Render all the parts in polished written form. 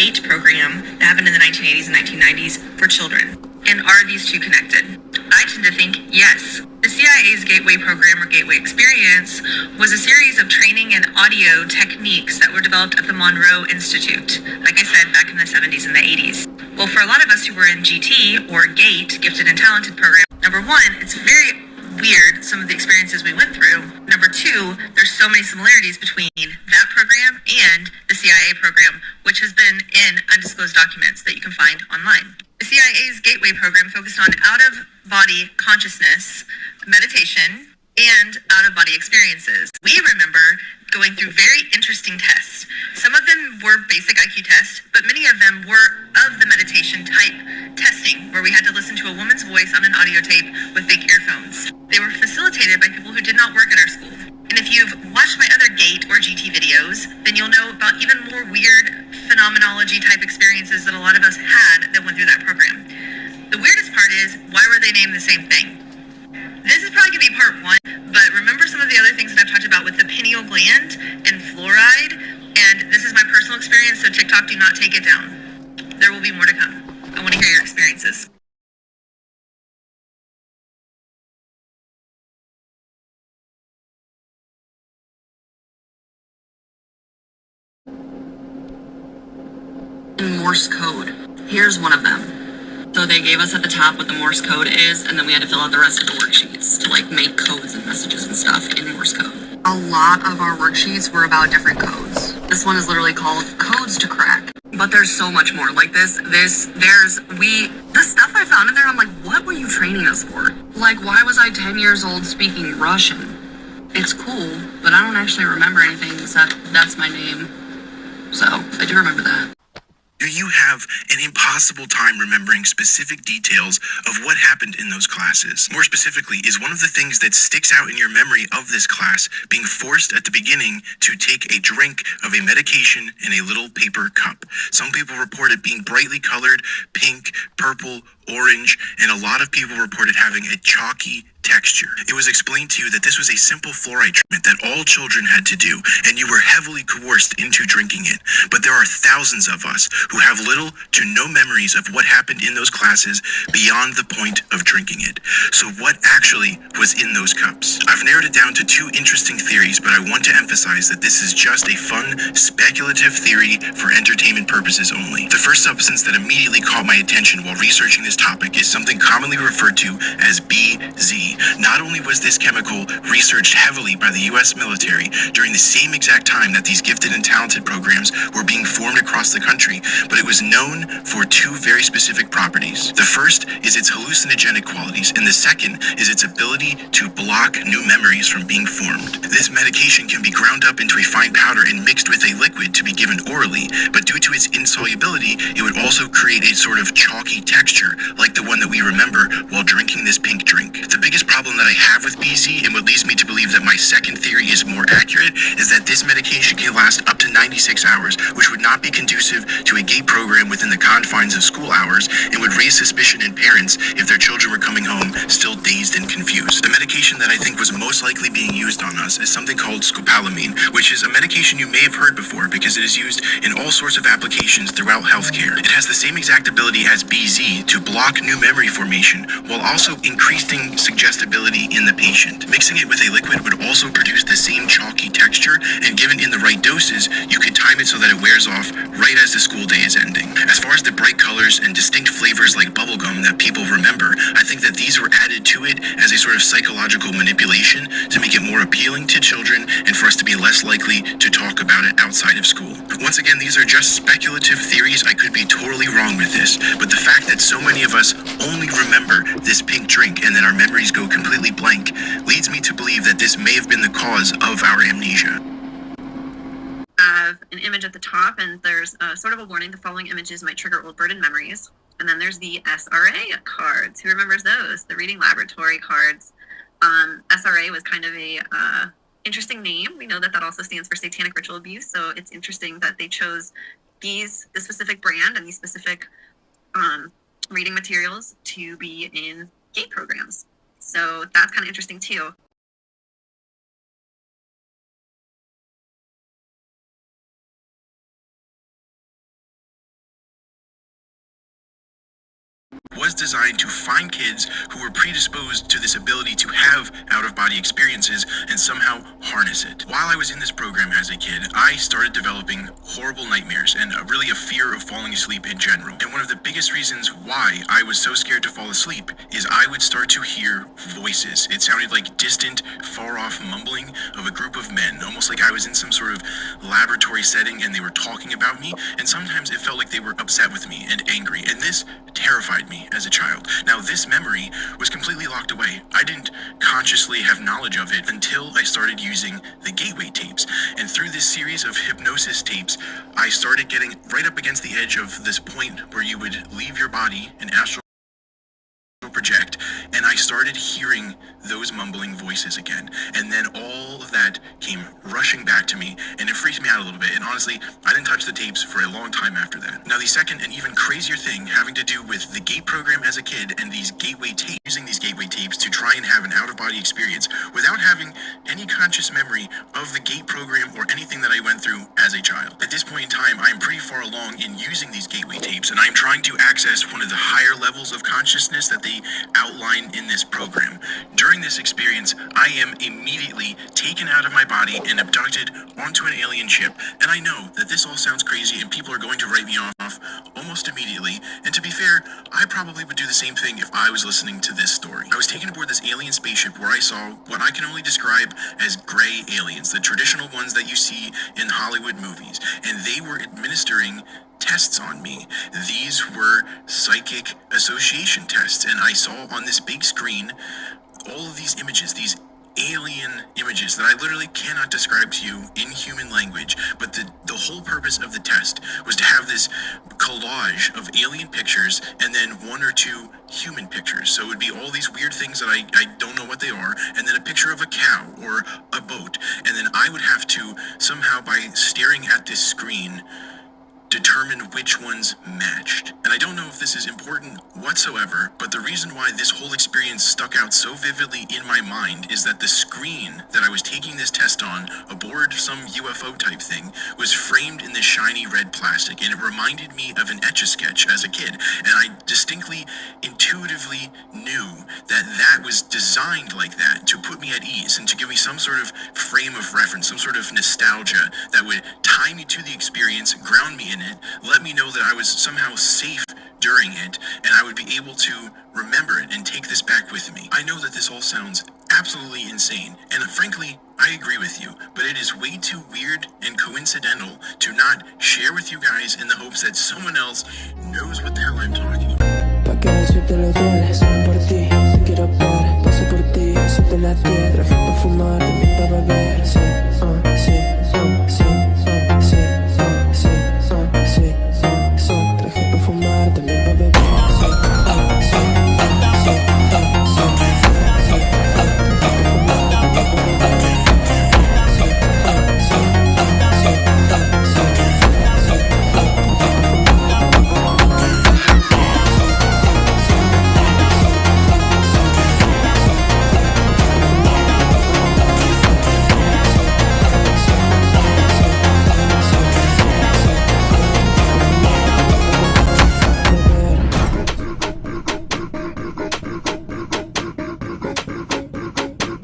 GATE program that happened in the 1980s and 1990s for children? And are these two connected? I tend to think yes. The CIA's Gateway Program or Gateway Experience was a series of training and audio techniques that were developed at the Monroe Institute, like I said, back in the 70s and the 80s. Well, for a lot of us who were in GT or GATE, Gifted and Talented program, number one, it's very weird, some of the experiences we went through. Number two, there's so many similarities between that program and the CIA program, which has been in undisclosed documents that you can find online. The CIA's Gateway program focused on out-of-body consciousness, meditation, and out-of-body experiences. We remember going through very interesting tests. Some of them were basic IQ tests, but many of them were of the meditation type testing, where we had to listen to a woman's voice on an audio tape with big earphones. They were facilitated by people who did not work at our school. And if you've watched my other GATE or GT videos, then you'll know about even more weird phenomenology type experiences that a lot of us had that went through that program. The weirdest part is, why were they named the same thing? This is probably going to be part one, but remember some of the other things that I've talked about with the pineal gland and fluoride, and this is my personal experience, so TikTok, do not take it down. There will be more to come. I want to hear your experiences. In Morse code. Here's one of them. So they gave us at the top what the Morse code is, and then we had to fill out the rest of the worksheets to like make codes and messages and stuff in Morse code. A lot of our worksheets were about different codes. This one is literally called Codes to Crack. But there's so much more. Like the stuff I found in there, I'm like, what were you training us for? Like, why was I 10 years old speaking Russian? It's cool, but I don't actually remember anything except that's my name. So, I do remember that. Do you have an impossible time remembering specific details of what happened in those classes? More specifically, is one of the things that sticks out in your memory of this class being forced at the beginning to take a drink of a medication in a little paper cup? Some people report it being brightly colored, pink, purple, orange, and a lot of people reported having a chalky texture. It was explained to you that this was a simple fluoride treatment that all children had to do, and you were heavily coerced into drinking it. But there are thousands of us who have little to no memories of what happened in those classes beyond the point of drinking it. So what actually was in those cups? I've narrowed it down to two interesting theories, but I want to emphasize that this is just a fun, speculative theory for entertainment purposes only. The first substance that immediately caught my attention while researching this topic is something commonly referred to as BZ. Not only was this chemical researched heavily by the US military during the same exact time that these gifted and talented programs were being formed across the country, but it was known for two very specific properties. The first is its hallucinogenic qualities, and the second is its ability to block new memories from being formed. This medication can be ground up into a fine powder and mixed with a liquid to be given orally, but due to its insolubility, it would also create a sort of chalky texture like the one that we remember while drinking this pink drink. The biggest problem that I have with BZ, and what leads me to believe that my second theory is more accurate, is that this medication can last up to 96 hours, which would not be conducive to a GATE program within the confines of school hours, and would raise suspicion in parents if their children were coming home still dazed and confused. The medication that I think was most likely being used on us is something called scopolamine, which is a medication you may have heard before because it is used in all sorts of applications throughout healthcare. It has the same exact ability as BZ to block new memory formation while also increasing suggestibility in the patient. Mixing it with a liquid would also produce the same chalky texture, and given in the right doses, you could time it so that it wears off right as the school day is ending. As far as the bright colors and distinct flavors like bubblegum that people remember, I think that these were added to it as a sort of psychological manipulation to make it more appealing to children and for us to be less likely to talk about it outside of school. Once again, these are just speculative theories. I could be totally wrong with this, but the fact that so many of us only remember this pink drink and then our memories go completely blank leads me to believe that this may have been the cause of our amnesia. Have an image at the top, and there's sort of a warning: the following images might trigger old burdened memories. And then there's the SRA cards. Who remembers those? The reading laboratory cards. SRA was kind of a interesting name. We know that that also stands for satanic ritual abuse, so it's interesting that they chose this specific brand and these specific reading materials to be in GATE programs. So that's kind of interesting too. was designed to find kids who were predisposed to this ability to have out-of-body experiences and somehow harness it. While I was in this program as a kid, I started developing horrible nightmares and really a fear of falling asleep in general. And one of the biggest reasons why I was so scared to fall asleep is I would start to hear voices. It sounded like distant, far-off mumbling of a group of men, almost like I was in some sort of laboratory setting and they were talking about me, and sometimes it felt like they were upset with me and angry, and this terrified me as a child. Now, this memory was completely locked away. I didn't consciously have knowledge of it until I started using the Gateway tapes, and through this series of hypnosis tapes, I started getting right up against the edge of this point where you would leave your body and astral project, and I started hearing those mumbling voices again, and then all of that came rushing back to me, and it freaked me out a little bit, and honestly, I didn't touch the tapes for a long time after that. Now, the second and even crazier thing having to do with the GATE program as a kid and these Gateway tapes, using these Gateway tapes to try and have an out-of-body experience without having any conscious memory of the GATE program or anything that I went through as a child. At this point in time, I am pretty far along in using these Gateway tapes, and I am trying to access one of the higher levels of consciousness that they outline in this program. During this experience, I am immediately taken out of my body and abducted onto an alien ship, and I know that this all sounds crazy and people are going to write me off almost immediately, and to be fair, I probably would do the same thing if I was listening to this story. I was taken aboard this alien spaceship where I saw what I can only describe as gray aliens, the traditional ones that you see in Hollywood movies, and they were administering tests on me. These were psychic association tests, and I saw on this big screen all of these images, these alien images that I literally cannot describe to you in human language, but the whole purpose of the test was to have this collage of alien pictures and then one or two human pictures. So it would be all these weird things that I don't know what they are, and then a picture of a cow or a boat, and then I would have to somehow, by staring at this screen, determine which ones matched. And I don't know if this is important whatsoever, but the reason why this whole experience stuck out so vividly in my mind is that the screen that I was taking this test on, aboard some UFO type thing, was framed in this shiny red plastic, and it reminded me of an Etch-a-Sketch as a kid. And I distinctly, intuitively knew that that was designed like that to put me at ease and to give me some sort of frame of reference, some sort of nostalgia that would tie me to the experience, ground me in it, let me know that I was somehow safe during it, and I would be able to remember it and take this back with me. I know that this all sounds absolutely insane, and frankly, I agree with you, but it is way too weird and coincidental to not share with you guys in the hopes that someone else knows what the hell I'm talking about. Pa' que decirte los dueles, solo por ti, te quiero ver, paso por ti, siente la tierra, pa' fumar, también pa' beber, sí, sí, sí, sí, sí, sí, sí, traje pa' fumar, también pa' beber, sí, sí, sí, sí, sí, traje pa' fumar, también pa' beber, sí, sí, sí,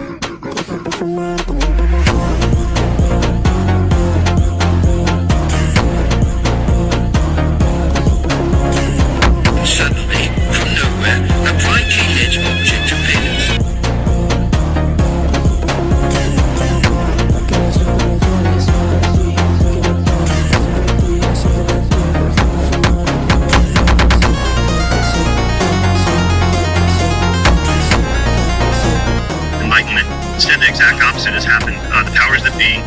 Suddenly, from nowhere, a brightly lit object appears. Enlightenment. Instead, the exact opposite has happened. The powers that be,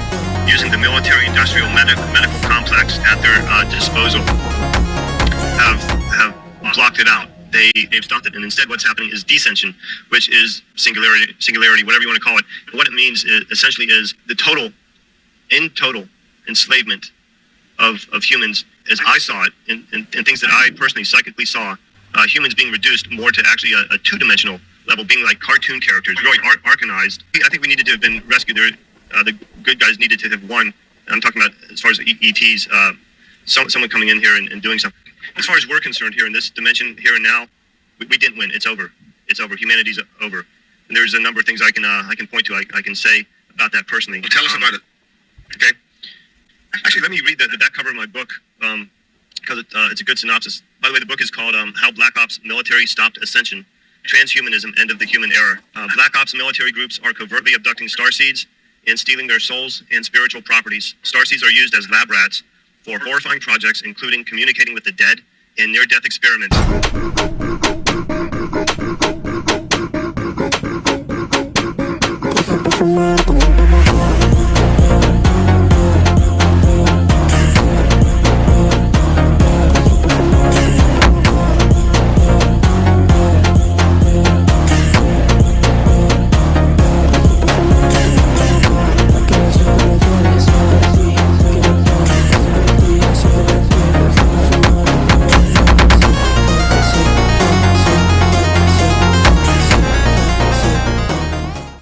using the military-industrial medical complex at their disposal, have blocked it out. They've stopped it, and instead, what's happening is descension, which is singularity, whatever you want to call it. What it means is, essentially is the total enslavement of humans, as I saw it, and things that I personally psychically saw. Humans being reduced more to actually a two-dimensional level, being like cartoon characters, really arcanized. I think we needed to have been rescued. The good guys needed to have won. I'm talking about as far as ETs, someone coming in here and doing something. As far as we're concerned here in this dimension, here and now, we didn't win. It's over. It's over. Humanity's over. And there's a number of things I can point to. I can say about that personally. Well, tell us about it. Okay. Actually, let me read the back cover of my book because it's a good synopsis. By the way, the book is called How Black Ops Military Stopped Ascension: Transhumanism, End of the Human Era. Black Ops military groups are covertly abducting starseeds and stealing their souls and spiritual properties. Starseeds are used as lab rats for horrifying projects, including communicating with the dead and near-death experiments.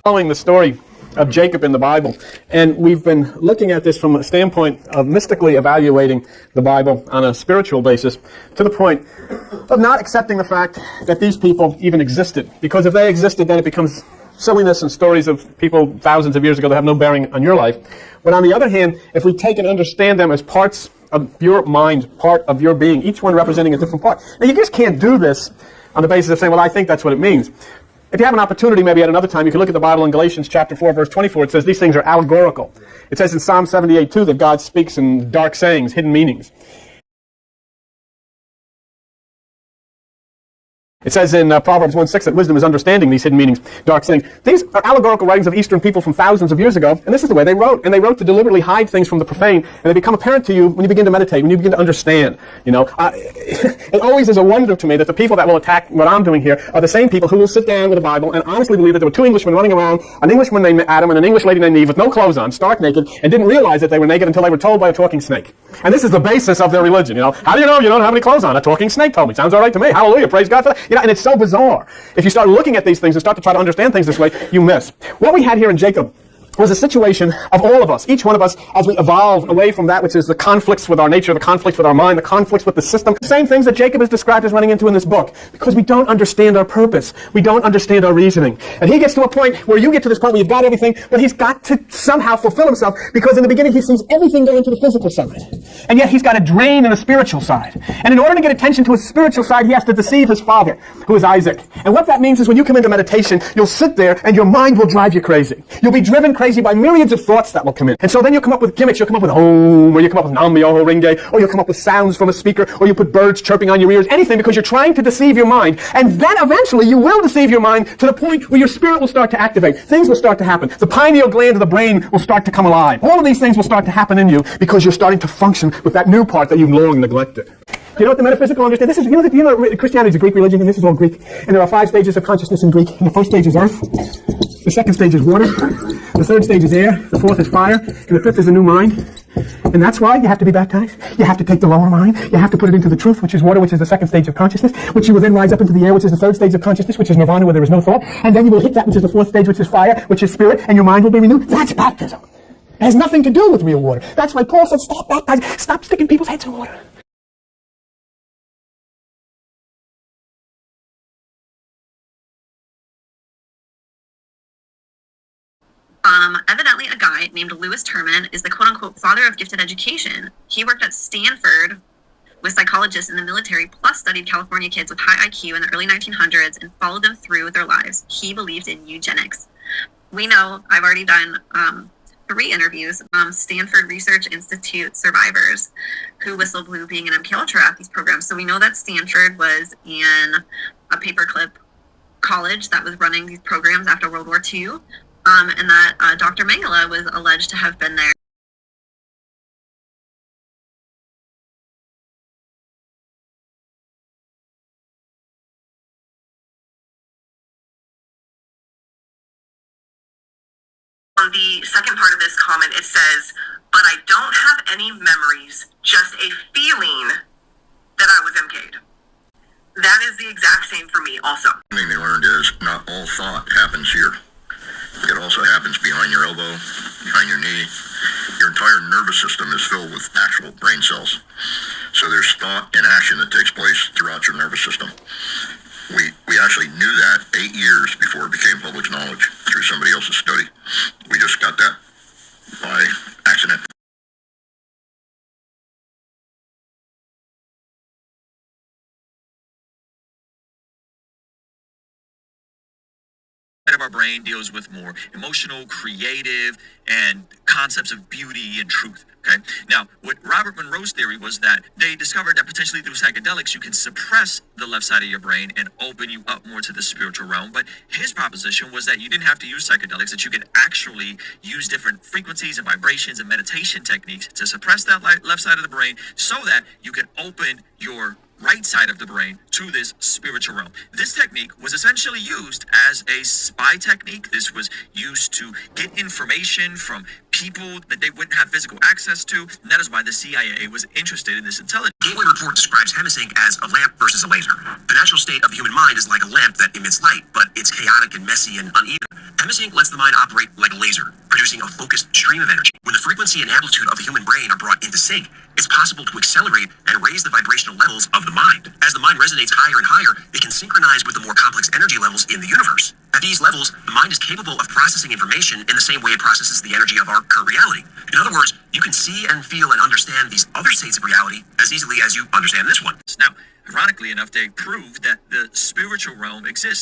Following the story of Jacob in the Bible, and we've been looking at this from a standpoint of mystically evaluating the Bible on a spiritual basis, to the point of not accepting the fact that these people even existed. Because if they existed, then it becomes silliness and stories of people thousands of years ago that have no bearing on your life. But on the other hand, if we take and understand them as parts of your mind, part of your being, each one representing a different part. Now, you just can't do this on the basis of saying, well, I think that's what it means. If you have an opportunity, maybe at another time, you can look at the Bible in Galatians chapter 4, verse 24. It says these things are allegorical. It says in Psalm 78, too, that God speaks in dark sayings, hidden meanings. It says in Proverbs 1:6 that wisdom is understanding these hidden meanings, dark sayings. These are allegorical writings of Eastern people from thousands of years ago, and this is the way they wrote. And they wrote to deliberately hide things from the profane, and they become apparent to you when you begin to meditate, when you begin to understand. It always is a wonder to me that the people that will attack what I'm doing here are the same people who will sit down with the Bible and honestly believe that there were two Englishmen running around, an Englishman named Adam and an English lady named Eve with no clothes on, stark naked, and didn't realize that they were naked until they were told by a talking snake. And this is the basis of their religion. How do you know you don't have any clothes on? A talking snake told me. Sounds all right to me. Hallelujah. Praise God for that. And it's so bizarre. If you start looking at these things and start to try to understand things this way, you miss. What we had here in Jacob was a situation of all of us, each one of us, as we evolve away from that which is the conflicts with our nature, the conflicts with our mind, the conflicts with the system. The same things that Jacob is described as running into in this book, because we don't understand our purpose. We don't understand our reasoning. And he gets to a point where you get to this point where you've got everything, but he's got to somehow fulfill himself, because in the beginning he sees everything going to the physical side. And yet he's got a drain in the spiritual side. And in order to get attention to his spiritual side, he has to deceive his father, who is Isaac. And what that means is when you come into meditation, you'll sit there and your mind will drive you crazy. You'll be driven crazy by myriads of thoughts that will come in. And so then you'll come up with gimmicks. You'll come up with Om, or you come up with Nam Myoho Renge, or you'll come up with sounds from a speaker, or you put birds chirping on your ears, anything, because you're trying to deceive your mind. And then eventually you will deceive your mind to the point where your spirit will start to activate. Things will start to happen. The pineal gland of the brain will start to come alive. All of these things will start to happen in you because you're starting to function with that new part that you've long neglected. Do you know what the metaphysical understand? This is, Christianity is a Greek religion, and this is all Greek. And there are 5 stages of consciousness in Greek. And the first stage is earth. The second stage is water. The third stage is air. The fourth is fire. And the fifth is a new mind. And that's why you have to be baptized. You have to take the lower mind. You have to put it into the truth, which is water, which is the second stage of consciousness, which you will then rise up into the air, which is the third stage of consciousness, which is nirvana, where there is no thought. And then you will hit that, which is the fourth stage, which is fire, which is spirit, and your mind will be renewed. That's baptism. It has nothing to do with real water. That's why Paul said, stop baptizing. Stop sticking people's heads in water. Evidently a guy named Lewis Terman is the quote-unquote father of gifted education. He worked at Stanford with psychologists in the military, plus studied California kids with high IQ in the early 1900s and followed them through their lives. He believed in eugenics. We know, I've already done 3 interviews, Stanford Research Institute survivors who whistle blew being an MK Ultra at these programs. So we know that Stanford was in a paperclip college that was running these programs after World War II. And that Dr. Mengele was alleged to have been there. On the second part of this comment, it says, but I don't have any memories, just a feeling that I was MK'd. That is the exact same for me also. The thing they learned is not all thought happens here. It also happens behind your elbow, behind your knee. Your entire nervous system is filled with actual brain cells. So there's thought and action that takes place throughout your nervous system. We knowledge through somebody else's study. We just got that by accident. Of our brain deals with more emotional, creative, and concepts of beauty and truth. Okay. Now, what Robert Monroe's theory was that they discovered that potentially through psychedelics, you can suppress the left side of your brain and open you up more to the spiritual realm. But his proposition was that you didn't have to use psychedelics, that you could actually use different frequencies and vibrations and meditation techniques to suppress that left side of the brain so that you could open your right side of the brain to this spiritual realm. This technique was essentially used as a spy technique. This was used to get information from people that they wouldn't have physical access to. And that is why the CIA was interested in this intelligence. Gateway report describes Hemisync as a lamp versus a laser. The natural state of the human mind is like a lamp that emits light, but it's chaotic and messy and uneven. Hemisync lets the mind operate like a laser, producing a focused stream of energy. When the frequency and amplitude of the human brain are brought into sync, it's possible to accelerate and raise the vibrational levels of the mind. As the mind resonates higher and higher, it can synchronize with the more complex energy levels in the universe. At these levels, the mind is capable of processing information in the same way it processes the energy of our current reality. In other words, you can see and feel and understand these other states of reality as easily as you understand this one. Now, ironically enough, they proved that the spiritual realm exists.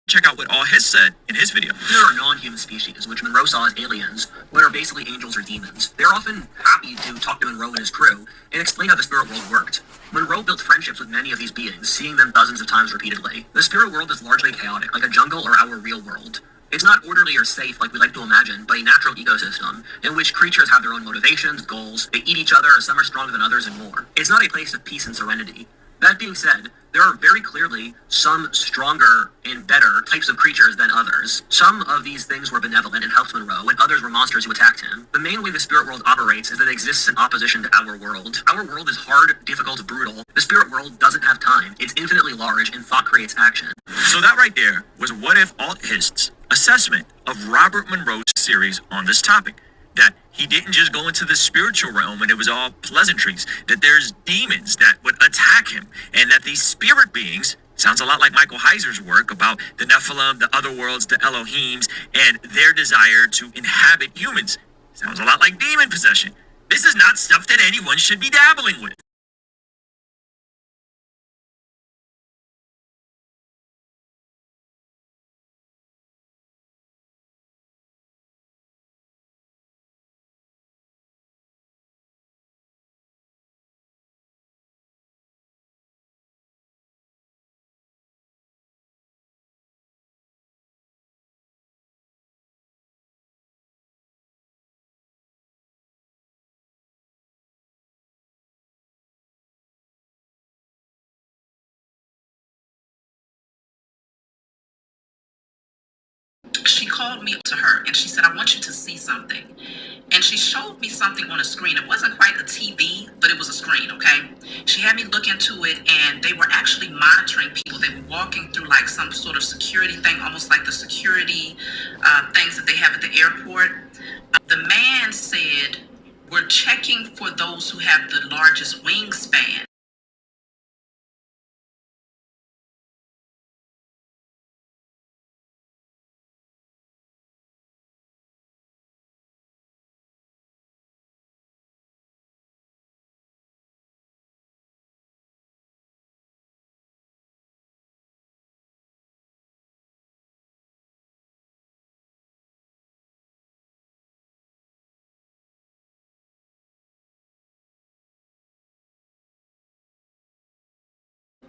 Check out what all his said in his video. There are non-human species, which Monroe saw as aliens, what are basically angels or demons. They're often happy to talk to Monroe and his crew and explain how the spirit world worked. Monroe built friendships with many of these beings, seeing them dozens of times repeatedly. The spirit world is largely chaotic, like a jungle or our real world. It's not orderly or safe like we like to imagine, but a natural ecosystem in which creatures have their own motivations, goals, they eat each other, some are stronger than others, and more. It's not a place of peace and serenity. That being said, there are very clearly some stronger and better types of creatures than others. Some of these things were benevolent and helped Monroe, and others were monsters who attacked him. The main way the spirit world operates is that it exists in opposition to our world. Our world is hard, difficult, brutal. The spirit world doesn't have time. It's infinitely large, and thought creates action. So that right there was What If Althist's assessment of Robert Monroe's series on this topic. That he didn't just go into the spiritual realm and it was all pleasantries, that there's demons that would attack him, and that these spirit beings, sounds a lot like Michael Heiser's work about the Nephilim, the other worlds, the Elohims, and their desire to inhabit humans. Sounds a lot like demon possession. This is not stuff that anyone should be dabbling with. She called me to her and she said, I want you to see something. And she showed me something on a screen. It wasn't quite a TV, but it was a screen, okay? She had me look into it, and they were actually monitoring people. They were walking through like some sort of security thing, almost like the security things that they have at the airport. The man said, we're checking for those who have the largest wingspan.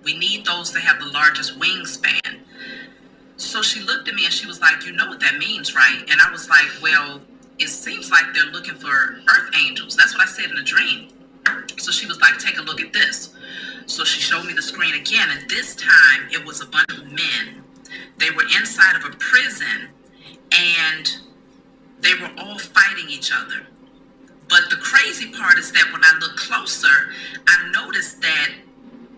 We need those that have the largest wingspan. So she looked at me and she was like, you know what that means, right? And I was like, well, it seems like they're looking for earth angels. That's what I said in the dream. So she was like, take a look at this. So she showed me the screen again. And this time it was a bunch of men. They were inside of a prison and they were all fighting each other. But the crazy part is that when I looked closer, I noticed that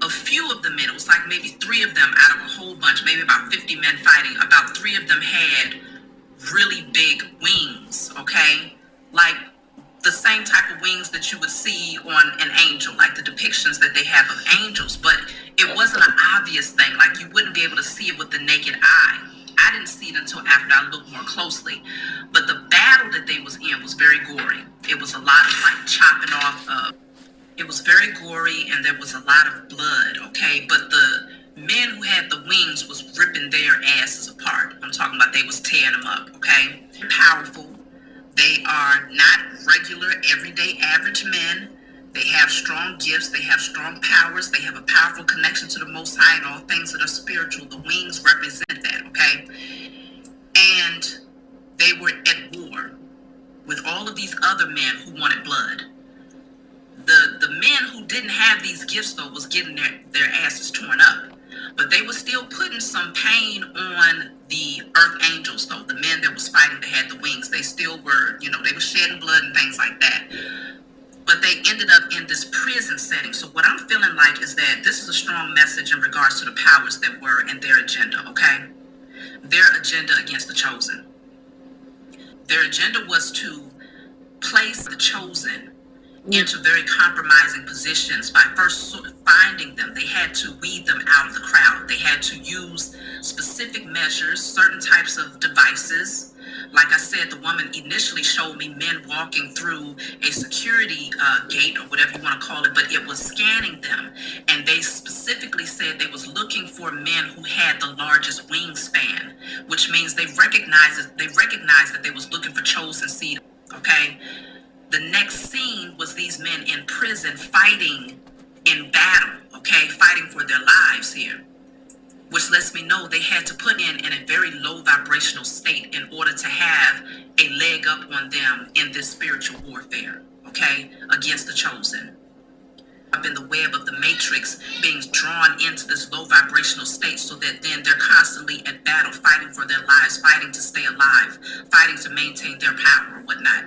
a few of the men, it was like maybe 3 of them out of a whole bunch, maybe about 50 men fighting, about 3 of them had really big wings, okay? Like wings that you would see on an angel, like the depictions that they have of angels, but it wasn't an obvious thing. Like, you wouldn't be able to see it with the naked eye. I didn't see it until after I looked more closely. But the battle that they was in was very gory. It was a lot of like chopping off. It was very gory, and there was a lot of blood. Okay, but the men who had the wings was ripping their asses apart. I'm talking about they was tearing them up. Okay, powerful. They are not regular, everyday, average men. They have strong gifts. They have strong powers. They have a powerful connection to the Most High and all things that are spiritual. The wings represent that, okay? And they were at war with all of these other men who wanted blood. The men who didn't have these gifts, though, was getting their asses torn up. But they were still putting some pain on the earth angels, though. The men that was fighting that had the wings, they still were, they were shedding blood and things like that. But they ended up in this prison setting. So what I'm feeling like is that this is a strong message in regards to the powers that were and their agenda, okay? Their agenda against the chosen. Their agenda was to place the chosen into very compromising positions by first finding them. They had to weed them out of the crowd. They had to use specific measures, certain types of devices. Like I said, the woman initially showed me men walking through a security gate or whatever you want to call it, but it was scanning them. And they specifically said they was looking for men who had the largest wingspan, which means they recognized that they was looking for chosen seed, okay? The next scene was these men in prison fighting in battle, okay? Fighting for their lives here. Which lets me know they had to put in a very low vibrational state in order to have a leg up on them in this spiritual warfare, okay, against the chosen. Up in the web of the matrix, being drawn into this low vibrational state so that then they're constantly at battle, fighting for their lives, fighting to stay alive, fighting to maintain their power or whatnot.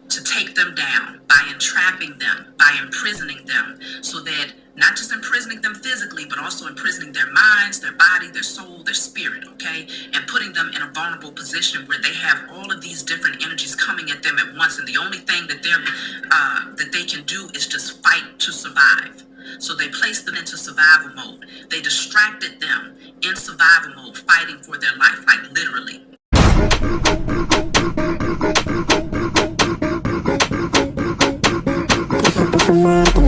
To take them down by entrapping them, by imprisoning them, so that not just imprisoning them physically, but also imprisoning their minds, their body, their soul, their spirit, okay? And putting them in a vulnerable position where they have all of these different energies coming at them at once, and the only thing that they can do is just fight to survive. So they placed them into survival mode. They distracted them in survival mode, fighting for their life, like literally. Fumar,